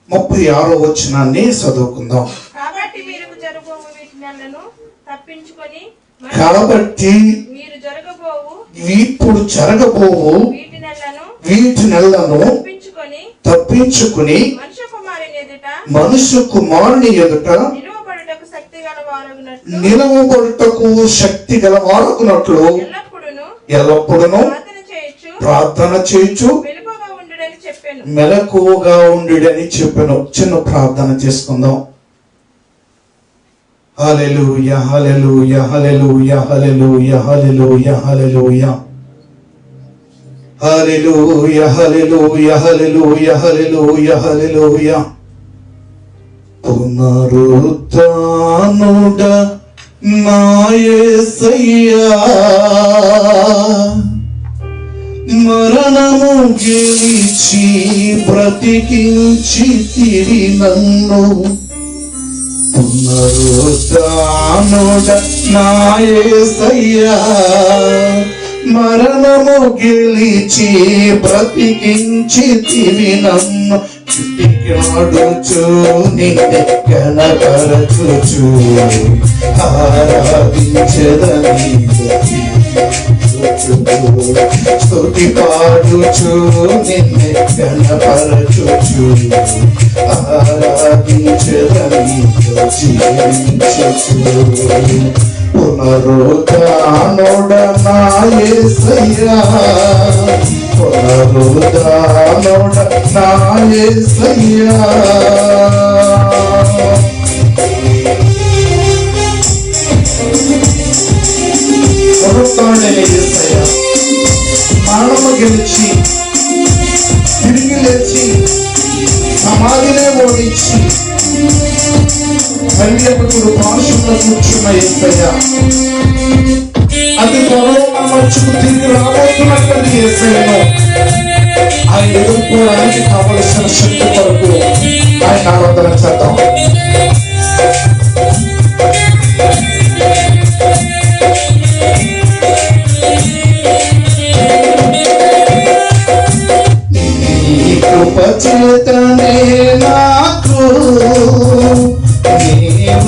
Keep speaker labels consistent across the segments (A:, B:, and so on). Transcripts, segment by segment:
A: 36వ వచనాన్ని చదువుకుందాం.
B: కాబట్టి మీరు జరగబోవు వీటినెల్లను తప్పించుకొని
A: ఇప్పుడు జరగబోవు వీటినెల్లను తప్పించుకొని మనుష్య కుమారుని ఎదుట నిలవబడుటకు శక్తి గలవారగునట్లు ఎల్లప్పుడూ ప్రార్థన చేయొచ్చు, మెలకువగా ఉండుడని చెప్పాను. చిన్న ప్రార్థన చేసుకుందాం. హల్లెలూయా హల్లెలూయా హల్లెలూయా హల్లెలూయా హల్లెలూయా హల్లెలూయా హల్లెలూయా హల్లెలూయా హల్లెలూయా హల్లెలూయా హల్లెలూయా. పునరుత్థానుడ నా యేసయ్యా, మరణము గెలిచి బ్రతికించితివి నన్ను. పునరుత్థానుడ నా యేసయ్యా, మరణము గెలిచి బ్రతికించితివి నన్ను. చుట్టికాడుచు నిన్ను కనపరచుచు ఆరాధించెదని స్తుతి పాడుచు నిన్ను కనపరచుచు ఆరాధించెదని జీవించుచు. పునరుత్థానుడ నా యేసయ్యా, పునరుత్థానుడ నా యేసయ్యా. పునరుత్థానుడైన యేసయ్యా మరణము గెలిచి తిరిగి లేచి సమాధినే ఓడించి కన్యకుడు పార్శ్వంలో కూర్చున్న యేసయ్యా, అతి త్వరలో నా మధ్యకు తిరిగి రాబోతున్నటువంటి యేసయ్యను ఆయన ఎదుర్కోవడానికి కావలసిన శక్తి కొరకు ఆయన ఆరాధన చేద్దాం. కృపచేతనే నాకు నీ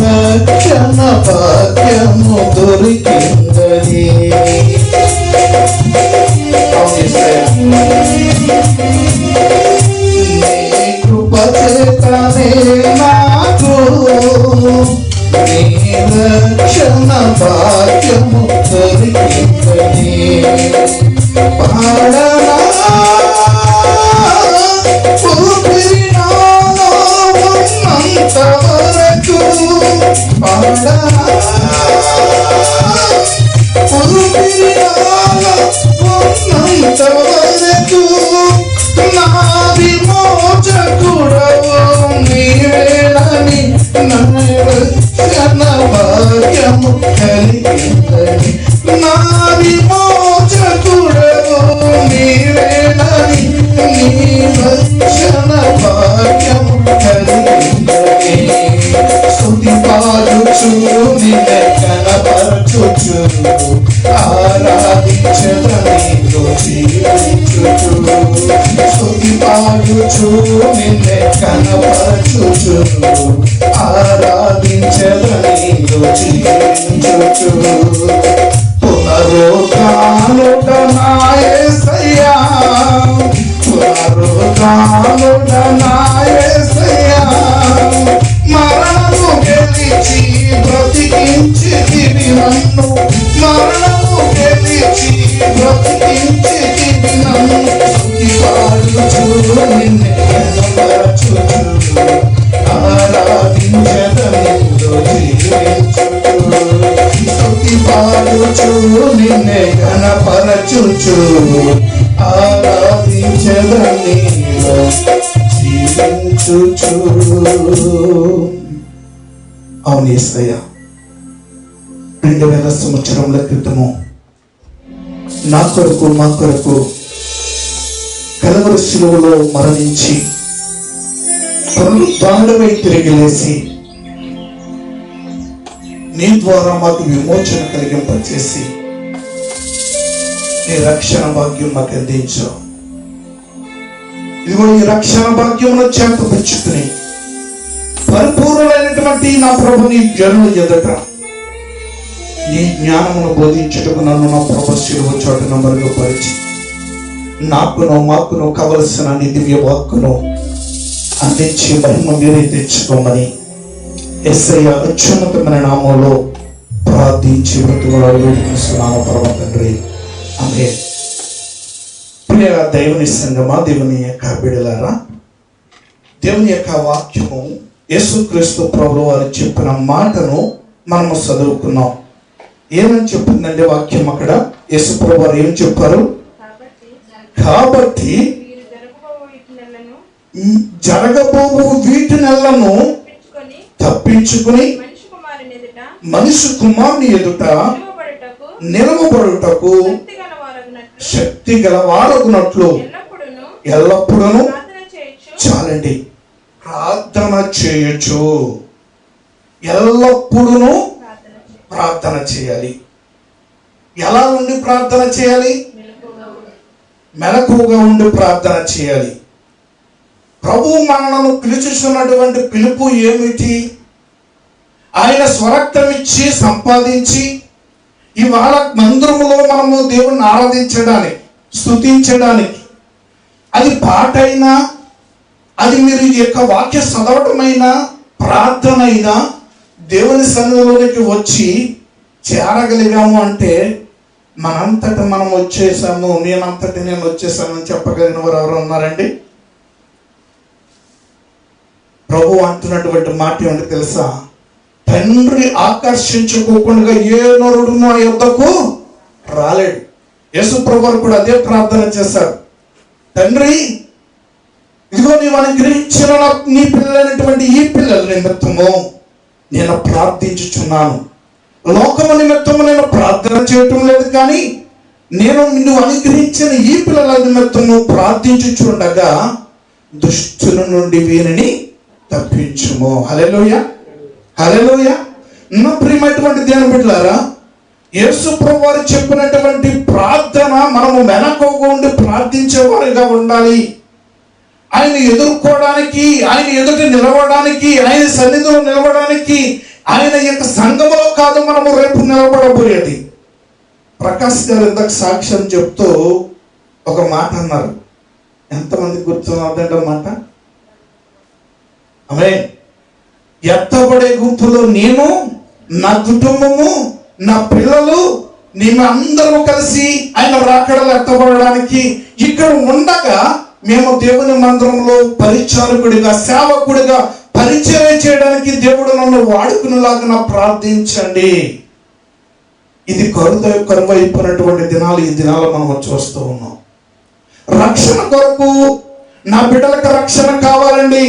A: రక్షణ భాగ్యము దొరికిందని. నీ కృపచేతనే నాకు నీ రక్షణ భాగ్యము దొరికిందని. పాడనా ఉన్నంతవరకు నా విమోచకుడవు నీవేనని నరక్షణ భాగ్యము కలిగిందని. నా విమోచకుడవు నీవేనని నీ రక్షణ భాగ్యము కలిగిందని. స్తుతి పాడుచు నిన్ను కనపరచుచు ఆరాధించెదని జీవించుచు. స్తుతి పాడుచు నిన్ను కనపరచుచు ఆరాధించెదని జీవించుచు. పునరుత్థానుడ నా యేసయ్యా, పునరుత్థానుడ నా యేసయ్యా, మరణము గెలిచి బ్రతికించితివి నన్ను. మరణము గెలిచి బ్రతికించితివి నన్ను. స్తుతి పాడుచు నిన్ను కనపరచుచు ఆరాధించెదని జీవించుచు. స్తుతి పాడుచు నిన్ను కనపరచుచు ఆరాధించెదని జీవించుచు. అవును యేసయ్యా, 2000 సంవత్సరముల క్రితము నా కొరకు మా కొరకు కలవరి శిలువలో మరణించి పునరుత్థానుడై తిరిగి లేచి నీ ద్వారా మాకు విమోచన కలిగింపచేసి నీ రక్షణ భాగ్యం మాకు అందించు. ఇదిగో ఈ రక్షణ భాగ్యమును చేతపుచ్చుకుని పరిపూర్ణమైనటువంటి నా ప్రభు నీ జనుల ఎదుట నీ జ్ఞానమును బోధించుటకు నన్ను నా ప్రభు శిలువ చోటున మరుగుపరిచి నాకును మాకును కావలసిన నీ దివ్య వాక్కును అందించి మహిమ మీరే తెచ్చుకోమని యేసయ్య అత్యున్నతమైన నామములో ప్రార్థించి బ్రతుకులాడుతున్నాము పరమ తండ్రి. ఆమేన్. ప్రియ దేవుని సంగమా, దేవుని యొక్క బిడ్డలారా, దేవుని యొక్క వాక్యము యేసుక్రీస్తు ప్రభువు వారు చెప్పిన మాటను మనము చదువుకున్నాం. ఏమని చెప్పిందండి వాక్యం? అక్కడ యేసు ప్రభు వారు ఏం చెప్పారు? కాబట్టి జరగబోవు వీటి నెలను తప్పించుకుని మనిషి కుమారుని ఎదుట నిలవబడుటకు శక్తి గలవారగునట్లు ఎల్లప్పుడూ చాలండి ప్రార్థన చేయొచ్చు. ఎల్లప్పుడూ ప్రార్థన చేయాలి. ఎలా ఉండి ప్రార్థన చేయాలి? మెలకువగా ఉండి ప్రార్థన చేయాలి. ప్రభు మనలను పిలుచుతున్నటువంటి పిలుపు ఏమిటి? ఆయన స్వరక్తం ఇచ్చి సంపాదించి ఇవాళ మందిరములో మనము దేవుణ్ణి ఆరాధించడానికి, స్తుతించడానికి, అది పాటైనా, అది మీరు ఈ యొక్క వాక్య చదవటమైనా, ప్రార్థన అయినా, దేవుని సన్నిధిలోనికి వచ్చి చేరగలిగాము అంటే మనంతట మనం వచ్చేసాము, నేనంతటి నేను వచ్చేసాను అని చెప్పగలిగిన వారు ఎవరు ఉన్నారండి? ప్రభు అంటున్నటువంటి మాట ఏమిటి తెలుసా? తండ్రి ఆకర్షించుకోకుండా ఏ నరుడు నా యొద్దకు రాలేడు. యేసు ప్రభు కూడా అదే ప్రార్థన చేశారు. తండ్రి, ఇదిగో నీవు అనుగ్రహించిన నీ పిల్లలైనటువంటి ఈ పిల్లల నిమిత్తము నేను ప్రార్థించుచున్నాను. లోకము నిమిత్తము నేను ప్రార్థన చేయటం లేదు, కానీ నేను నువ్వు అనుగ్రహించిన ఈ పిల్లల నిమిత్తము ప్రార్థించుచుండగా దుష్టుల నుండి వీరిని తప్పించుము. హల్లెలూయా, హల్లెలూయా. నా ప్రియమైనటువంటి దేవుని బిడ్డలారా, యేసు ప్రభువు వారు చెప్పినటువంటి ప్రార్థన మనము మెలకువగా ఉండి ప్రార్థించేవారిగా ఉండాలి. ఆయన ఎదుర్కోవడానికి, ఆయన ఎదుట నిలవడానికి, ఆయన సన్నిధిలో నిలవడానికి, ఆయన యొక్క సంఘములో కాదు మనము రేపు నిలబడబోయేది. ప్రకాష్ గారు ఇంతకు సాక్ష్యం చెప్తూ ఒక మాట అన్నారు. ఎంతమంది గుర్తున్నదంటే మాట? ఆమె ఎత్తబడే గుంపులో నేను, నా కుటుంబము, నా పిల్లలు, మేము అందరూ కలిసి ఆయన రాకడలు ఎత్తబడడానికి ఇక్కడ ఉండగా మేము దేవుని మందిరంలో పరిచారకుడిగా, సేవకుడిగా పరిచయం చేయడానికి దేవుడు నన్ను వాడుకునేలాగా ప్రార్థించండి. ఇది కరువు అయిపోయినటువంటి దినాలు ఈ దినాలు మనం చూస్తూ ఉన్నాం. రక్షణ కొరకు నా బిడ్డలకు రక్షణ కావాలండి,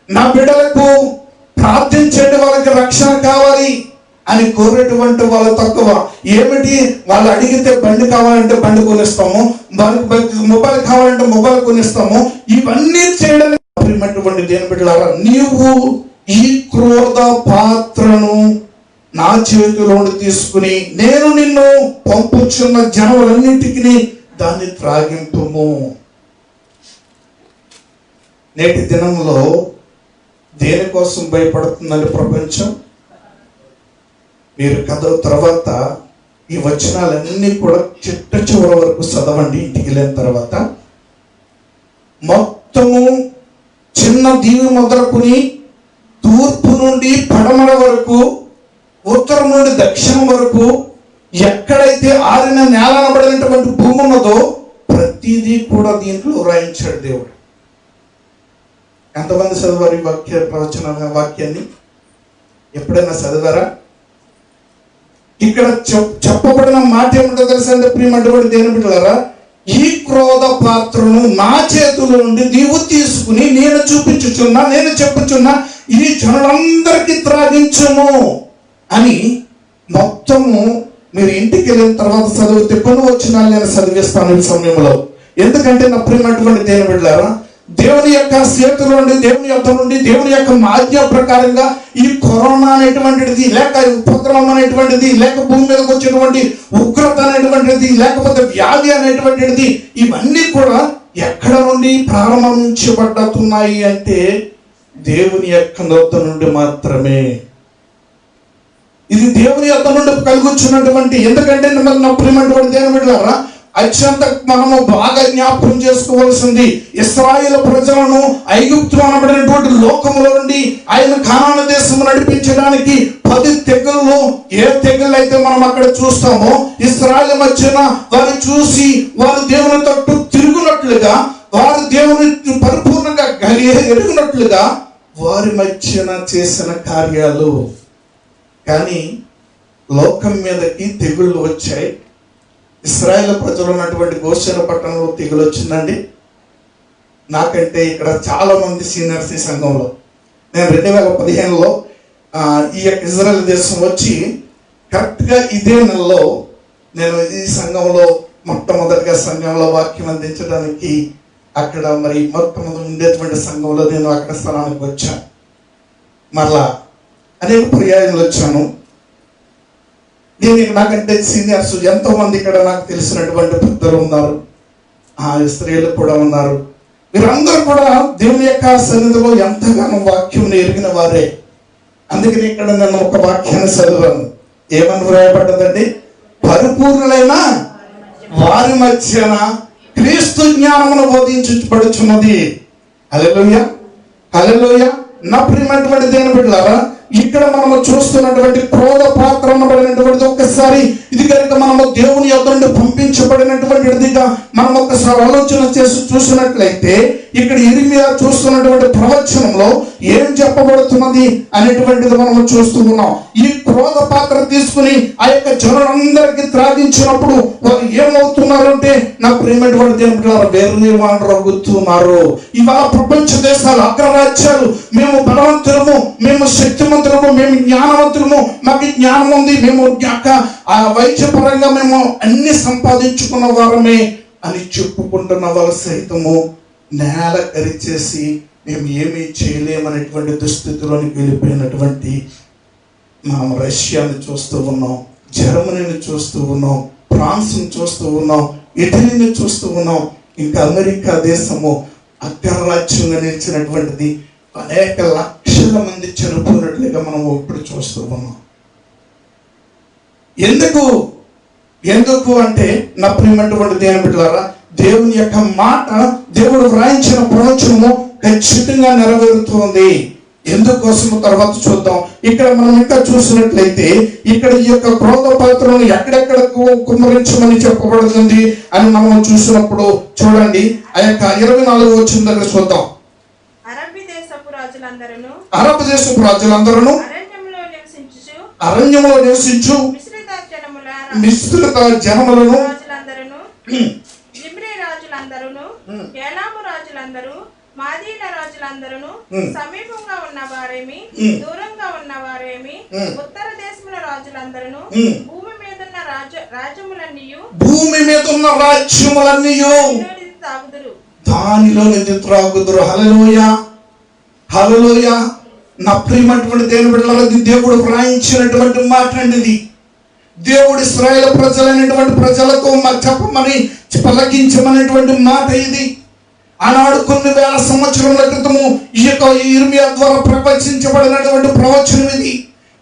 A: నా బిడ్డలకు ప్రార్థించండి, వాళ్ళకి రక్షణ కావాలి అని కోరేటువంటి వాళ్ళు తక్కువ. ఏమిటి? వాళ్ళు అడిగితే బండి కావాలంటే బండి కొనిస్తాము, మొబైల్ కావాలంటే మొబైల్ కొనిస్తాము. ఇవన్నీ చేయడానికి దేని బిడ్డలారా, నీవు ఈ క్రోధ పాత్రను నా చేతిలో తీసుకుని నేను నిన్ను పంపుచున్న జనములన్నింటికి దాన్ని త్రాగింపుము. నేటి దినంలో దేనికోసం భయపడుతుందండి ప్రపంచం? మీరు కథ తర్వాత ఈ వచనాలన్నీ కూడా చిట్ట చివరి వరకు చదవండి. ఇంటికి వెళ్ళిన తర్వాత మొత్తము చిన్న దీవి మొదలుకుని తూర్పు నుండి పడమర వరకు, ఉత్తరం నుండి దక్షిణం వరకు ఎక్కడైతే ఆరిన నేల అనబడినటువంటి భూమి ఉన్నదో ప్రతిదీ కూడా దీంట్లో రాయించాడు దేవుడు. ఎంతమంది చదివారు ఈ ప్రవచన వాక్యాన్ని? ఎప్పుడైనా చదివారా? ఇక్కడ చెప్పబడిన మాట ఏమిటో తెలుసా? ప్రియమైనటువంటి దేవుని బిడ్డలారా, ఈ క్రోధ పాత్రను నా చేతుల నుండి నీవు తీసుకుని నేను చెప్పుచున్నా ఈ జనులందరికీ త్రాగించుము అని మొత్తము మీరు ఇంటికి వెళ్ళిన తర్వాత చదివితే కొన్ని వచనాలు నేను చదివిస్తాను ఈ సమయంలో. ఎందుకంటే నా ప్రియమైనటువంటి దేవుని బిడ్డలారా, దేవుని యొక్క చేతుల నుండి, దేవుని యొక్క నుండి, దేవుని యొక్క ఆజ్ఞ ప్రకారంగా ఈ కరోనా అనేటువంటిది, లేక ఉపద్రవం అనేటువంటిది, లేక భూమి మీదకి వచ్చినటువంటి ఉగ్రత అనేటువంటిది, లేకపోతే వ్యాధి అనేటువంటిది, ఇవన్నీ కూడా ఎక్కడ నుండి ప్రారంభించబడుతున్నాయి అంటే దేవుని యొక్క నొద్ద నుండి మాత్రమే. ఇది దేవుని యొక్క నుండి కలుగుచున్నటువంటి, ఎందుకంటే నా ప్రియమైనటువంటి దేవుని బిడ్డలారా, అత్యంత మనము బాగా జ్ఞాపకం చేసుకోవాల్సింది, ఇశ్రాయేలు ప్రజలను ఐగుప్తు అనబడినటువంటి లోకములో నుండి ఆయన కానాను దేశము నడిపించడానికి 10 తెగుళ్ళు, ఏ తెగుళ్ళు అయితే మనం అక్కడ చూస్తామో, ఇశ్రాయేలు మధ్యన వారు చూసి వారు దేవుని తట్టు తిరుగునట్లుగా, వారు దేవుని పరిపూర్ణంగా ఎరుగునట్లుగా వారి మధ్యన చేసిన కార్యాలు. కానీ లోకం మీదకి తెగుళ్ళు వచ్చాయి. ఇశ్రాయేలు ప్రజలు ఉన్నటువంటి గోషెన పట్టణంలో తెగులు వచ్చిందండి. నాకంటే ఇక్కడ చాలా మంది సీనియర్స్ ఈ సంఘంలో, నేను 2015లో ఈ ఇజ్రాయెల్ దేశం వచ్చి కరెక్ట్గా ఇదే నెలలో నేను ఈ సంఘంలో మొట్టమొదటిగా సంఘంలో వాక్యం అందించడానికి అక్కడ మరి మొట్టమొదటి ఉండేటువంటి సంఘంలో నేను అక్కడ స్థలానికి వచ్చాను. మరలా అనేక పర్యాయాలు వచ్చాను. నేను నాకంటే సీనియర్స్ ఎంతో మంది ఇక్కడ నాకు తెలిసినటువంటి పెద్దలు ఉన్నారు, స్త్రీలు కూడా ఉన్నారు. వీరందరూ కూడా దేవుని యొక్క సన్నిధిలో ఎంతగానో వాక్యం ఎరిగిన వారే. అందుకని ఇక్కడ నేను ఒక వాక్యాన్ని చదివాను. ఏమని వ్రాయబడ్డదండి? పరిపూర్ణులైన వారి మధ్యన క్రీస్తు జ్ఞానమును బోధించబడుచున్నది. హల్లెలూయా, హల్లెలూయా. నా ప్రియమైనటువంటి దేవుని బిడ్డలారా, ఇక్కడ మనము చూస్తున్నటువంటి క్రోధ పాత్ర అనబడినటువంటిది, ఒక్కసారి ఇది కనుక మనము దేవుని యొద్ద నుండి పంపించబడినటువంటిదిగా మనం ఒకసారి ఆలోచన చేసి చూసినట్లయితే, ఇక్కడ ఇర్మియా చూస్తున్నటువంటి ప్రవచనంలో ఏం చెప్పబడుతున్నది అనేటువంటిది మనము చూస్తూ ఉన్నాం. ఈ క్రోధ పాత్ర తీసుకుని ఆ యొక్క జనులందరికీ త్రాగించినప్పుడు వారు ఏమవుతున్నారు అంటే, నా ప్రియమైనటువంటి దేవుడు వేరే వాళ్ళు రగుతున్నారు. ఇవాళ ప్రపంచ దేశాలు, అగ్రరాజ్యాలు, మేము బలవంతులము, మేము శక్తివంతులము, మేము జ్ఞానవంతులము, మాకు జ్ఞానం ఉంది, మేము వైద్యపరంగా మేము అన్ని సంపాదించుకున్న వారమే అని చెప్పుకుంటున్న వాళ్ళు సైతము నేల కరిచేసి మేము ఏమీ చేయలేమనేటువంటి దుస్థితిలోనికి వెళ్ళిపోయినటువంటి మనం రష్యాని చూస్తూ ఉన్నాం, జర్మనీని చూస్తూ ఉన్నాం, ఫ్రాన్స్ని చూస్తూ ఉన్నాం, ఇటలీని చూస్తూ ఉన్నాం, ఇంకా అమెరికా దేశము అగ్రరాజ్యంగా నిలిచినటువంటిది అనేక లక్షల మంది చనిపోయినట్లుగా మనం ఇప్పుడు చూస్తూ ఉన్నాం. ఎందుకు అంటే, నా ప్రియమైనటువంటి దేవుని బిడ్డలారా, దేవుని యొక్క మాట, దేవుడు వ్రాయించిన ప్రవచనము ఖచ్చితంగా నెరవేరుతుంది. ఎందుకోసము తర్వాత చూద్దాం. ఇక్కడ మనం ఇంకా చూసినట్లయితే, ఇక్కడ ఈ యొక్క క్రోధ పాత్రను ఎక్కడెక్కడ కుమ్మరించమని చెప్పబడుతుంది అని మనం చూసినప్పుడు చూడండి, ఆ యొక్క 24 వచ్చిన దగ్గర చూద్దాం. అరబ్ దేశపు రాజులందరూ అరణ్యంలో నివసించు మిశ్రిత జనములను,
B: ఏలాము రాజులందరూ, మాదీన రాజులందరూ, సమీపంగా ఉన్నవారేమి, దూరంగా ఉన్నవారేమి, ఉత్తర దేశముల రాజులందరూ, భూమి మీద ఉన్న రాజ్యములన్నీయు తాగుదురు,
A: దానిలో త్రాగుదురు. హల్లెలూయా, హల్లెలూయా. నా ప్రియమైనటువంటి దేవుని బిడ్డలారా, దేవుడు వ్రాయించినటువంటి మాట అండి. దేవుడు ఇశ్రాయేలు ప్రజలైనటువంటి ప్రజలతో చెప్పమని పలకించమనేటువంటి మాట ఇది. ఆనాడు కొన్ని వేల సంవత్సరాల క్రితము ఈ యొక్క ఇర్మియా ద్వారా ప్రవచించబడినటువంటి ప్రవచనం ఇది.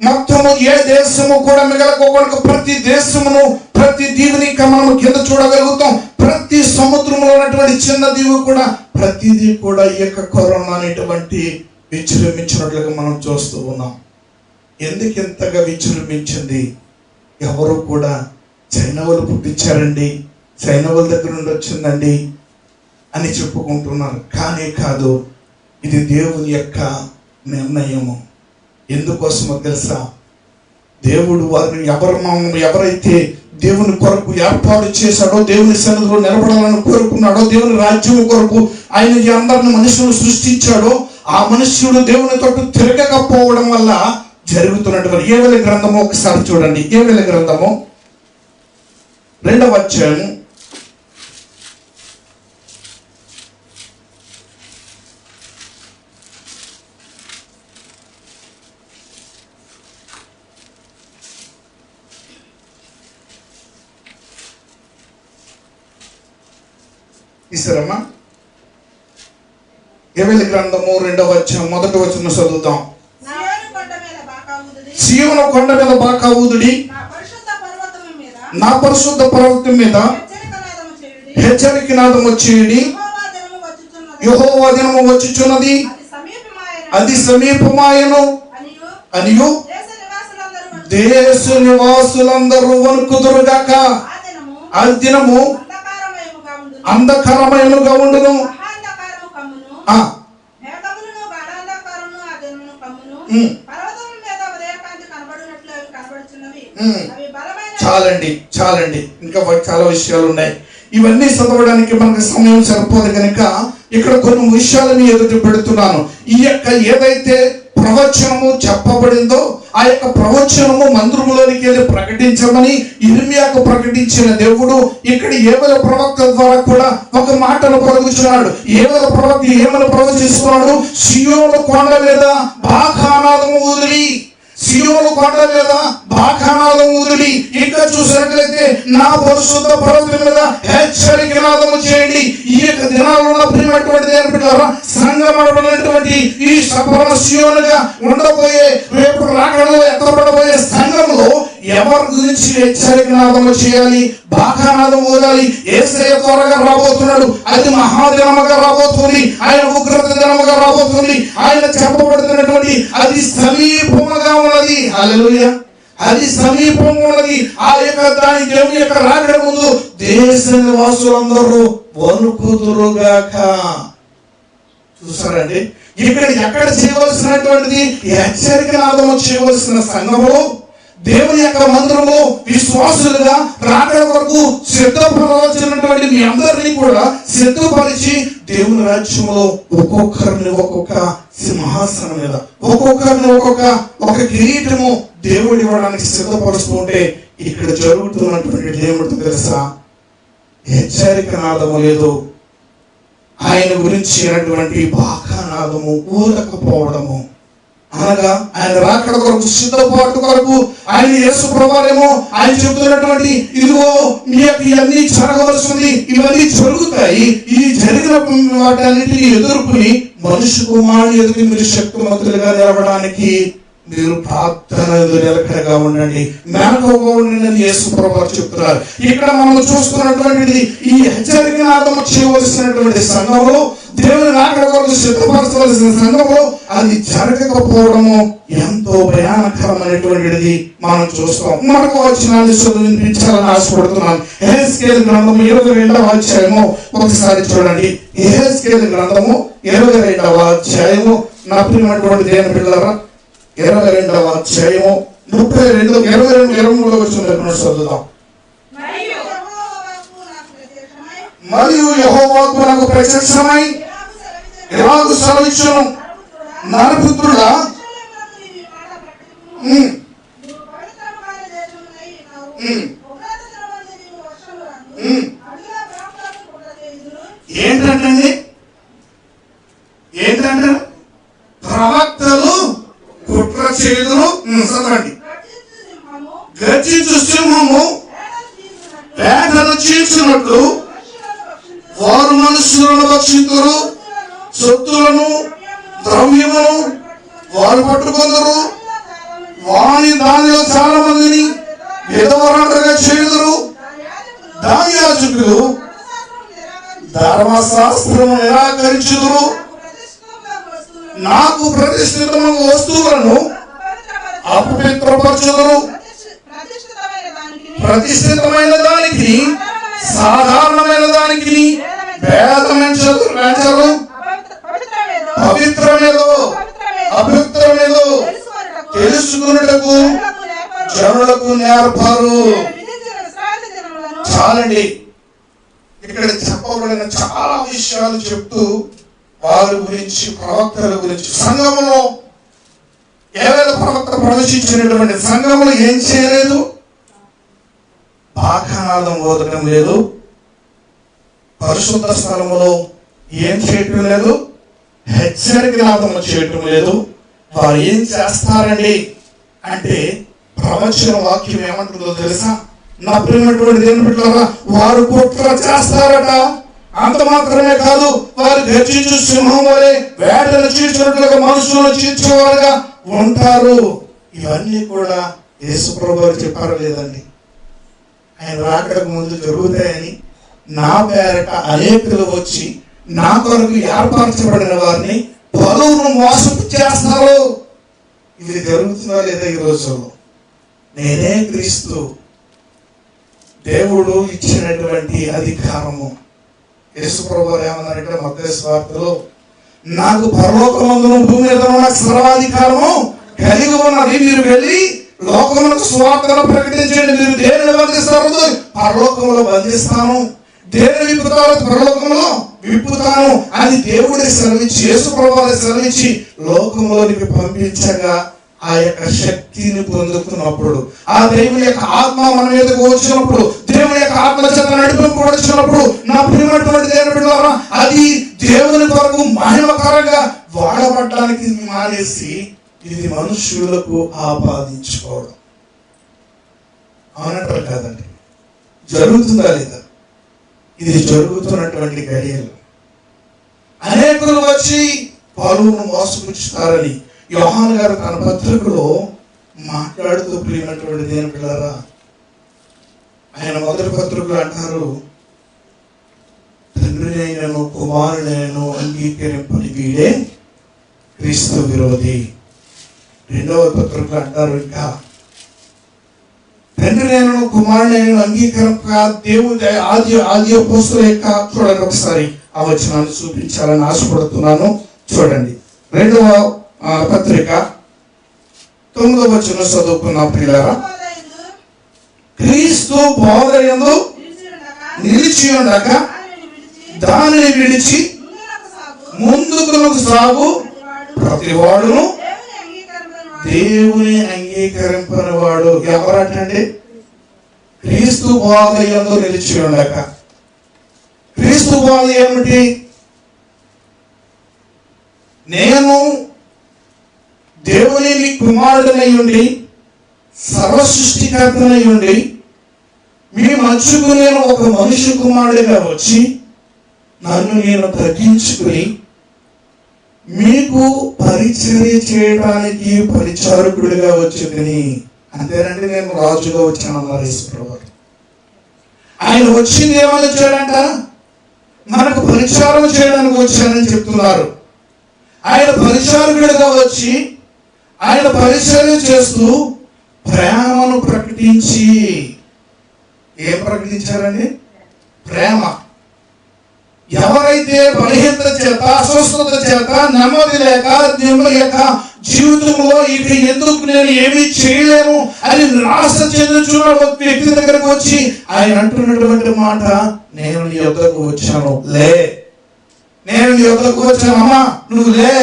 A: మొత్తము ఏ దేశము కూడా మిగలకోకుండా ప్రతి దేశమును, ప్రతి దీవిని మనము కింద చూడగలుగుతాం. ప్రతి సముద్రంలో ఉన్నటువంటి చిన్న దీవి కూడా, ప్రతిదీ కూడా ఈ యొక్క కరోనా అనేటువంటి విజృంభించినట్లుగా మనం చూస్తూ ఉన్నాం. ఎందుకు ఎంతగా విజృంభించింది? ఎవరు కూడా చైనా వాళ్ళు పుట్టించారండి, చైనా వాళ్ళ దగ్గర నుండి వచ్చిందండి అని చెప్పుకుంటున్నారు. కానీ కాదు, ఇది దేవుని యొక్క నిర్ణయము. ఎందుకోసమో తెలుసా? దేవుడు వారిని ఎవరైతే దేవుని కొరకు ఏర్పాటు చేశాడో, దేవుని సన్నిధిలో నిలబడాలని కోరుకున్నాడో, దేవుని రాజ్యం కొరకు ఆయన అందరిని మనుషులు సృష్టించాడో, ఆ మనుష్యుడు దేవుని తోటి తిరగకపోవడం వల్ల జరుగుతున్నటువంటి ఏవెల గ్రంథము ఒకసారి చూడండి. ఏవెల గ్రంథము 2వ అధ్యాయం తీసారమ్మా? యోవేలు గ్రంథము 2వ అధ్యాయం 1వ వచనం చదువుతాం. సీయోను కొండ మీద బాకా ఊదుడి, నా పరిశుద్ధ పర్వతం మీద హెచ్చరిక నాదము చేయుడి, యెహోవా దినము వచ్చుచున్నది, అది సమీపమాయెను అనియు దేశ నివాసులందరూ వణుకుదురుగాక. ఆ దినము అంధకారమయముగా ఉండును. చాలండి ఇంకా చాలా విషయాలు ఉన్నాయి. ఇవన్నీ చదవడానికి మనకు సమయం సరిపోదు కనుక ఇక్కడ కొన్ని విషయాలని ఎదుటి పెడుతున్నాను. ఈ యొక్క ఏదైతే ప్రవచనము చెప్పబడిందో ఆ యొక్క ప్రవచనము మందిరములోనికి వెళ్ళి ప్రకటించమని ఇర్మియాకు ప్రకటించిన దేవుడు ఇక్కడ యోవేలు ప్రవక్త ద్వారా కూడా ఒక మాటను పలుకుతున్నాడు. యోవేలు ప్రవక్త ఏమని ప్రవచిస్తున్నాడు? సీయోను కొండ మీద బాకానాదము ఊదిరి, సీయోను కొండ మీద బాకానాదము ఊదిరి. ఇంకా చూసినట్లయితే నా పరిశుద్ధ పర్వతం మీద హెచ్చరిక నాదము చేయండి. ఈ యొక్క దినాలలో ప్రియమైనటువంటి దేవుని బిడ్డలారా, సంఘమైనటువంటి ఈ సభల సీయోనుగా ఉండబోయే రేపు రాకడలో ఎత్తబడబోయే సంఘంలో ఎవరి గురించి హెచ్చరిక నాదము చేయాలి? బాకానాదం ఊదాలి. యేసయ్య త్వరగా రాబోతున్నాడు. అది మహాదినముగా రాబోతుంది. ఆయన ఉగ్రత దినముగా రాబోతుంది. ఆయన చెప్పబడుతున్నటువంటి అది సమీపముగా ఉన్నది. హల్లెలూయా. అది సమీపంగా ఉన్నది. ఆ యొక్క దాని దేవుని యొక్క రాకడ ముందు దేశ నివాసులందరూ వణుకుదురుగాక. చూసారండి, ఇక్కడ ఎక్కడ చేయవలసినటువంటిది హెచ్చరిక నాదము చేయవలసిన సంఘములో దేవుని యొక్క మందిరము విశ్వాసులుగా రాకడ వరకు సిద్ధపరచాల్సినటువంటి మీ అందరినీ కూడా సిద్ధపరిచి దేవుని రాజ్యంలో ఒక్కొక్కరిని ఒక్కొక్క సింహాసనం మీద ఒక్కొక్కరిని ఒక కిరీటము దేవుడు ఇవ్వడానికి సిద్ధపరుస్తూ ఉంటే ఇక్కడ జరుగుతున్నటువంటి దేవుడు తెలుసా? హెచ్చరిక నాదము లేదు. ఆయన గురించి అయినటువంటి బాకానాదము ఊరకపోవడము, అనగా ఆయన రాకడ కొరకు సిద్ధపాటు కొరకు ఆయన యేసు ప్రభువారేమో ఆయన చెబుతున్నటువంటి ఇదిగో మీకు ఇవన్నీ జరగవలసింది, ఇవన్నీ జరుగుతాయి. ఈ జరిగిన వాటన్నిటిని ఎదుర్కొని మనుషు కుమారుని ఎదురు మీరు శక్తిమంతులుగా నిలవడానికి మీరు ప్రార్థన నిలకడగా ఉండండి, మేనకోగా ఉండండి యేసు ప్రభువారు చెప్తున్నారు. ఇక్కడ మనం చూసుకున్నటువంటిది ఈ హెచ్చరిక నాదము చేయవలసినటువంటి సంఘంలో, దేవుని రాకడ కొరకు సిద్ధపరచవలసిన సంఘంలో అది జరగకపోవడము ఎంతో భయానకరమైనటువంటిది మనం చూస్తాం. మరొక వచనాన్ని వినిపించాలని ఆశపడుతున్నాను. యెహెజ్కేలు గ్రంథము 22వ అధ్యాయము ఒకసారి చూడండి. యెహెజ్కేలు గ్రంథము 22వ అధ్యాయము. నా ప్రియమైనటువంటి దేవుని బిడ్డలారా, 22వ అధ్యాయము 22-23 వచనాలను చదువుదాం. మరియు యెహోవాకు నాకు ప్రత్యక్షమై ఇలాగు సెలవిచ్చును, నరపుత్రుడా, ఏంటంటే ప్రవక్తలు కుట్ర చేయుదురు. చదవండి. గర్జించు సింహము వేటను చీల్చినట్లు వారు మనుషులను భక్షింతురు, సొత్తులను ద్రవ్యమును వారు పట్టుకొందరు, దానిలో చాలా మందిని విధవరాలుగా చేయుదురు. దాని యాజకులు ధర్మశాస్త్రము నిరాకరించుదురు, నాకు ప్రతిష్ఠితమైన వస్తువులను అపవిత్రపరచుదురు. ప్రతిష్ఠితమైన దానికి సాధారణమైన దానికి భేదమెంచరు. పవిత్రమేదో అపవిత్రమేదో తెలుసుకున్నటకు జనులకు నేర్పరు. చాలండి. ఇక్కడ చెప్పబడిన చాలా విషయాలు చెప్తూ వారి గురించి, ప్రవక్తల గురించి, సంఘములో ఏవేళ ప్రవక్త ప్రవేశించినటువంటి సంఘములు ఏం చేయలేదు? బాకానాదం ఓదడం లేదు. పరిశుద్ధ స్థలములో ఏం చేయటం లేదు? హెచ్చరిక నాదము చేయటం లేదు. వారు ఏం చేస్తారండి అంటే, ప్రవచన వాక్యం ఏమంటుందో తెలుసా? నా ప్రియమైనటువంటి దేవుని బిడ్డలారా, వారు కుట్ర చేస్తారట. అంత మాత్రమే కాదు, వారు గర్జించు సింహం వలె వేటను చీల్చినట్లుగా మనుషులను చీల్చేవారుగా ఉంటారు. ఇవన్నీ కూడా యేసుప్రభు వారు చెప్పారు లేదండి? ఆయన రాకడకు ముందు జరుగుతాయని, నా పేరట అనేకులు వచ్చి నా కొరకు ఏర్పరచబడిన వారిని పలువురు మోసం చేస్తారు. ఇది జరుగుతుందా లేదా ఈ రోజుల్లో? నేనే క్రీస్తు. దేవుడు ఇచ్చినటువంటి అధికారము. యేసుప్రభు వారు ఏమన్నారంటే మత్తయి సువార్తలో, నాకు పరలోకమందును భూమి మీద నాకు సర్వాధికారము కలిగి ఉన్నది. మీరు వెళ్ళి లోకములకు సువార్తను ప్రకటించండి. మీరు దేనిని బంధిస్తారో పరలోకంలో బంధిస్తాను, దేనిని విప్పుతారో పరలోకంలో విప్పుతాను అని దేవుడి సెలవిచ్చి, యేసుప్రభు వారి సెలవిచ్చి లోకంలోనికి పంపించగా ఆ యొక్క శక్తిని పొందుతున్నప్పుడు, ఆ దేవుని యొక్క ఆత్మ మన మీదకు వచ్చినప్పుడు, దేవుని యొక్క ఆత్మ చేత నడిపింపబడుచున్నప్పుడు, నా ప్రియమైనటువంటి దేవుని బిడ్డలారా, అది దేవుని కొరకు మహిమకరంగా వాడబడడానికి మానేసి ఇది మనుష్యులకు ఆపాదించుకోవడం. అవునంటారు కాదండి? జరుగుతుందా లేదా? ఇది జరుగుతున్నటువంటి గడియలు. అనేకులు వచ్చి పలువురు మోసపుచ్చుతారని యోహాను గారు తన పత్రికలో మాట్లాడుతూ, ప్రియమైనటువంటి దేవుని బిడ్డలారా, ఆయన మొదటి పత్రికలు అంటారు, తండ్రినైనను కుమారుడైనను అంగీకరింపని వీడే క్రీస్తు విరోధి. రెండవ పత్రికలు అంటారు, ఇంకా తండ్రినైనను కుమారుడైనను అంగీకరింప దేవుడి ఆది అపోస్తలుల యొక్క, చూడండి ఒకసారి ఆ వచనాన్ని చూపించాలని ఆశపడుతున్నాను. చూడండి, రెండవ పత్రిక 9వ వచనం చదువుకున్నాం. ప్రియులారా, క్రీస్తు బోధయందు నిలిచి ఉండక దానిని విడిచి ముందుకు సాగు ప్రతివాడును దేవుని అంగీకరింపని వాడు. ఎవరటండి? క్రీస్తు బోధయందు నిలిచి ఉండక. క్రీస్తు బోధ ఏమిటి? నేను దేవుని కుమారుడనై ఉండి, సర్వ సృష్టికర్తనై ఉండి, మీ మధ్యకు నేను ఒక మనుష్య కుమారుడిగా వచ్చి నన్ను నేను తగ్గించుకుని మీకు పరిచర్య చేయడానికి పరిచారకుడిగా వచ్చిందని. అంతేనండి, నేను రాజుగా వచ్చానన్నారు యేసుప్రభు. ఆయన వచ్చింది ఏమని వచ్చాడంట? మనకు పరిచారం చేయడానికి వచ్చానని చెప్తున్నారు. ఆయన పరిచారకుడిగా వచ్చి ఆయన పరిచర్య చేస్తూ ప్రేమను ప్రకటించి, ఏం ప్రకటించారండి? ప్రేమ. ఎవరైతే బలహీనత చేత, అస్వస్థత చేత, నెమ్మది లేక, జీవితంలో ఇక ఎందుకు నేను ఏమీ చేయలేను అని నిరాశ చెందుతున్న వ్యక్తి దగ్గరకు వచ్చి ఆయన అంటున్నటువంటి మాట, నేను నీ యొద్దకు వచ్చాను, లే. నేను నీ యొద్దకు వచ్చాను, అమ్మా నువ్వు లే.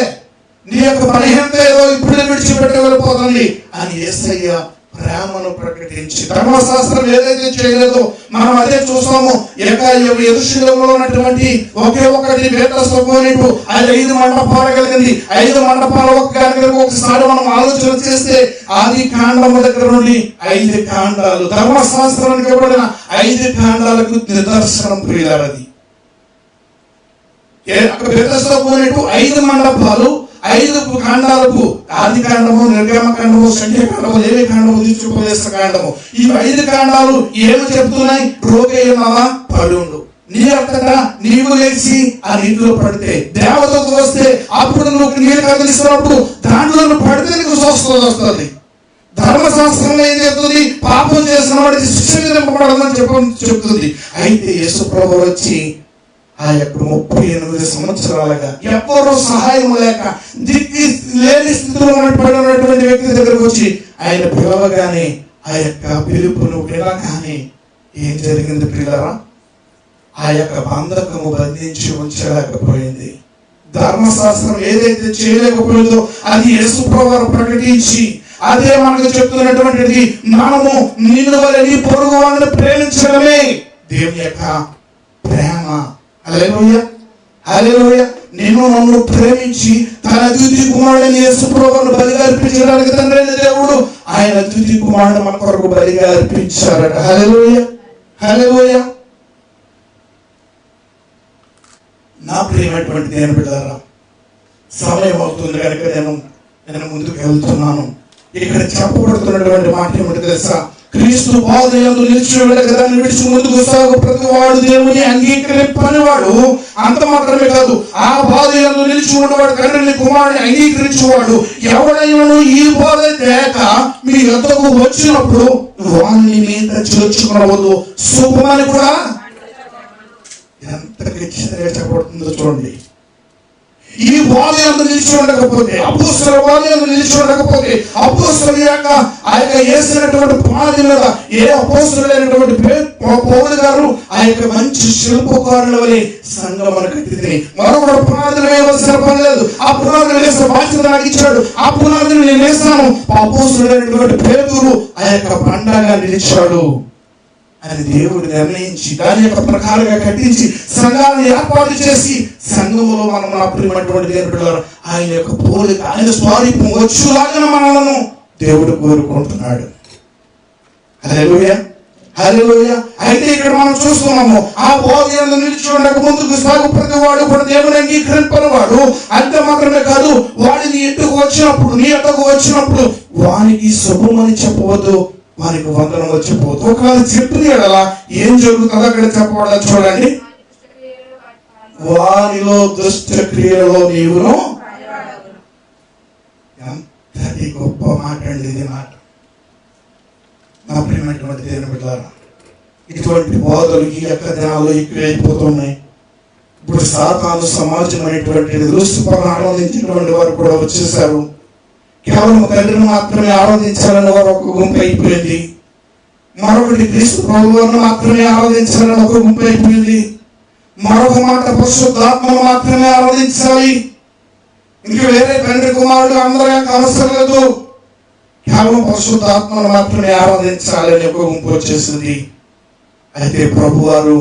A: నీ యొక్క బలహీనత ఏదో ఇప్పుడు విడిచిపెట్టి వెళ్ళిపోతుంది అని యేసయ్య ప్రేమను ప్రకటించి, ధర్మశాస్త్రం ఏదైతే చేయలేదో మనం అదే చూస్తాము. యెరూషలేములో ఉన్నటువంటి ఒకే ఒకటి బేతస్వకోనిటు, అది 5 మండపాలు కలిగింది. 5 మండపాలు ఒకసారి మనం ఆలోచన చేస్తే ఆది కాండము దగ్గర నుండి 5 కాండాలు ధర్మశాస్త్రానికి ఇవ్వబడిన 5 కాండాలకు నిదర్శనం. ప్రియులారది బేతస్వకోనిటు 5 మండపాలు, 5 కాండాలకు, ఆది కాండము, నిర్గమ కాండము, సంఖ్యాకాండము, లేవి కాండము, ద్వితీయోపదేశ కాండము. ఈ 5 కాండాలు ఏమి చెప్తున్నాయి? రోగి ఉన్నావా, పడుండు. నీ అంతటా నీవు లేచి ఆ నీటిలో పడితే దేవతకు వస్తే అప్పుడు నువ్వు నీళ్ళు కదిలిస్తున్నప్పుడు దాంట్లో పడితే నీకు స్వస్థత వస్తుంది. ధర్మశాస్త్రంలో ఏం చెప్తుంది? పాపం చేసిన వాడికి శిక్ష విధింపబడదని చెప్తుంది. అయితే యేసుప్రభు వచ్చి ఆ యొక్క 38 సంవత్సరాలుగా ఎవ్వరూ సహాయం లేక దిక్కి లేని స్థితిలో పడినటువంటి వ్యక్తి దగ్గరకు వచ్చి ఆయన పిలవగానే, ఆ యొక్క పిలుపును వినగానే ఏం జరిగింది ప్రియులారా? ఆ యొక్క బంధకము బంధించి ఉంచలేకపోయింది. ధర్మశాస్త్రం ఏదైతే చేయలేకపోయిందో అది యేసుప్రభువు ప్రకటించి, అదే మనకు చెప్తున్నటువంటిది, మనము నిన్ను వలె నీ పొరుగు వాళ్ళని ప్రేమించడమే దేవుని యొక్క ప్రేమ. హల్లెలూయా, హల్లెలూయా. నన్ను ప్రేమించి తన ద్వితీయ కుమారుడైన యేసుప్రభువును బలిగా అర్పించడానికి తండ్రి అయిన దేవుడు ఆయన ద్వితీయ కుమారుడు మన కొరకు బలిగా అర్పించారట. హల్లెలూయా, హల్లెలూయా. నా ప్రియమైనటువంటి దేవుని బిడ్డలారా, సమయం అవుతుంది కనుక నేను ముందుకు వెళ్తున్నాను. ఇక్కడ చెప్పబడుతున్నటువంటి మాట ఏమిటి తెలుసా? క్రీస్తు పాదయందు నిలిచి ఉండక దాన్ని విడిచి ముందుకు సాగు ప్రతి వాడు దేవుని అంగీకరింపనివాడు. అంత మాత్రమే కాదు, ఆ పాదయందు నిలిచి ఉండేవాడు తండ్రిని కుమారుని అంగీకరించేవాడు. ఎవడైనా ఈ బోధ తేక మీ యొద్దకు వచ్చినప్పుడు వాణ్ణి మీద చేర్చుకునవద్దు, శుభమని కూడా. ఎంత ఖచ్చితంగా చెప్పబడుతుందో చూడండి. ఈ వాదనలు నిలిచి ఉండకపోతే, అపోస్తలుల వాదనలు నిలిచి ఉండకపోతే, అపోస్తలుల యొక్క ఆ యొక్క వేసినటువంటి పునాది మీద ఏ అపోస్తలుడైనటువంటి పౌలు గారు ఆ యొక్క మంచి శిల్పకారుల వలె సంఘమును కట్టింది. మరొకడు పునాదులు వేయవలసిన పని లేదు. ఆ పునాదులు వేసిన బాధ్యత నాకు ఇచ్చాడు. ఆ పునాదులు నేను వేస్తాను. అపోస్తలుడైనటువంటి పేతురు ఆ యొక్క బండగా నిలిచాడు అని దేవుడు నిర్ణయించి దాని యొక్క ప్రకారంగా కట్టించి సంఘాలను ఏర్పాటు చేసి సంఘములో మనం ప్రియమైనటువంటి దేవుడు ఆయన యొక్క పోలిక, ఆయన స్వరూపం వచ్చేలాగా మనలను దేవుడు కోరుకుంటున్నాడు. హల్లెలూయా, హల్లెలూయా. అయితే ఇక్కడ మనం చూస్తున్నాము, ఆ బోధనలు నిలిచి ఉండక ముందుకు సాగు ప్రతి వాడు కూడా దేవుని అంగీకరింపనివాడు. అంతే మాత్రమే కాదు, వాడిని ఎట్టుకు వచ్చినప్పుడు, నీ ఎట్టుకు వచ్చినప్పుడు వానికి శుభమని చెప్పవద్దు, వారికి వందనం వచ్చిపోతుంది. ఒకవేళ చెప్పిన ఎడలా ఏం జరుగుతుందో అక్కడ చెప్పబడ చూడండి. వారిలో దుష్ట క్రియలో నీవును. ఎంతటి గొప్ప మాట అండి ఇది మాట. నా ప్రియమైనటువంటి దేవుని బిడ్డలారా, ఇటువంటి బోధలు ఈ యొక్క దినాల్లో ఎక్కువైపోతున్నాయి. ఇప్పుడు సాతాను సమాజం అనేటువంటి దుస్తుపరను ఆరాధించినటువంటి వారు కూడా వచ్చేసారు. కేవలం తండ్రిని మాత్రమే ఆరాధించాలని వారు ఒక గుంపు అయిపోయింది. మరొకటి క్రీస్తు ప్రభువును మాత్రమే ఆరాధించాలని ఒక గుంపు అయిపోయింది. మరొక మాట పరిశుద్ధాత్మను మాత్రమే ఆరాధించాలి, ఇంకా వేరే తండ్రి కుమారుడు అందరూ అవసరం లేదు, కేవలం పరిశుద్ధాత్మను మాత్రమే ఆరాధించాలి అని ఒక గుంపు వచ్చేసింది. అయితే ప్రభు వారు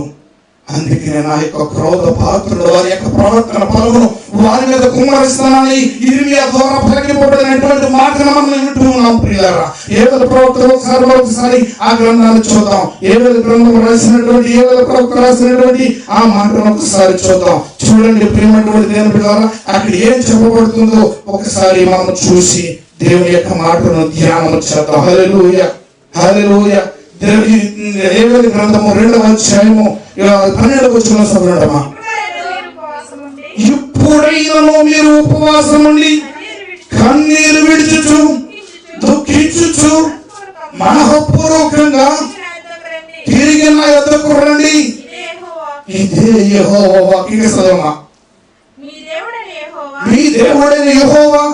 A: అందుకే నా యొక్క క్రోధ పాత్రుడు వారి యొక్క ప్రవర్తన ఫలమును వారి మీద కుమ్మరిస్తానని ఇర్మియా ద్వారా పలికింపబడినటువంటి మాటను మనం వింటూ ఉన్నాం. ప్రియులారా, ఏవేల ప్రవక్తలు ఒకసారి ఆ గ్రంథాన్ని చూద్దాం. ఏవేల గ్రంథం రాసినటువంటి ఏవేల ప్రవక్త రాసినటువంటి ఆ మాటను ఒకసారి చూద్దాం. చూడండి ప్రియమైనటువంటి దేవుని బిడ్డలారా, అక్కడ ఏం చెప్పబడుతుందో ఒకసారి మనం చూసి దేవుని యొక్క మాటను ధ్యానం చేద్దాం. హల్లెలూయా, హల్లెలూయా. ఏవేల గ్రంథము 2వ అధ్యాయము 12వ వచనం చదవండమ్మా. ఇప్పుడైనను మీరు ఉపవాసం ఉండి కన్నీరు విడుచుచు దుఃఖించుచు మనఃపూర్వకంగా తిరిగి నా యొద్దకు రండి. ఇదే యెహోవా వాక్యం. చదవమా. మీ దేవుడైన యెహోవా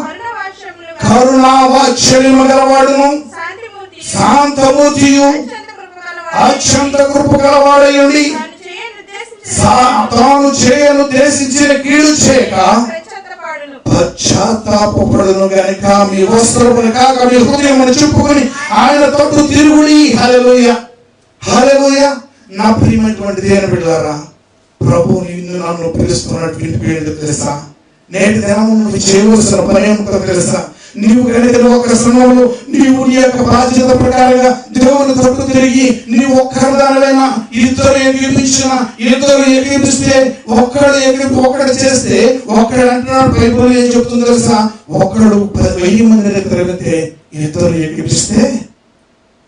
A: కరుణావాత్సల్యము గలవాడును, శాంతమూర్తియు, అత్యంత కృప గలవాడయుండి తాను చేయనుద్దేశించిన కీడు చేయక పశ్చాత్తాపడును గనుక మీ వస్త్రమును కాక మీ హృదయమును చెప్పుకొని ఆయన తట్టు తిరుగుడి. హల్లెలూయా, హల్లెలూయా. నా ప్రియమైనటువంటి దేవుని బిడ్డలారా, ప్రభు నిన్ను నన్ను పిలుస్తున్నట్టు ఇంటికి ఏంటో తెలుసా? నేటి దినము నువ్వు చేయవలసిన పని ఏమిటో తెలుసా? నీవు కనుక ఒక సమయంలో నీవు నీ యొక్క బాధ్యత ప్రకారంగా దేవుని తట్టు తిరిగి నీవు ఒక్కరిదానివైనా ఇద్దరు ఎగిరిపిస్తే ఒక్కడు చేస్తే ఒక్కడు అంటున్నాడు. బైబిల్ ఏం చెప్తుంది తెలుసా? ఒక్కడు 10,000 మందిని తిరిగితే ఇద్దరు ఎగిరిపిస్తే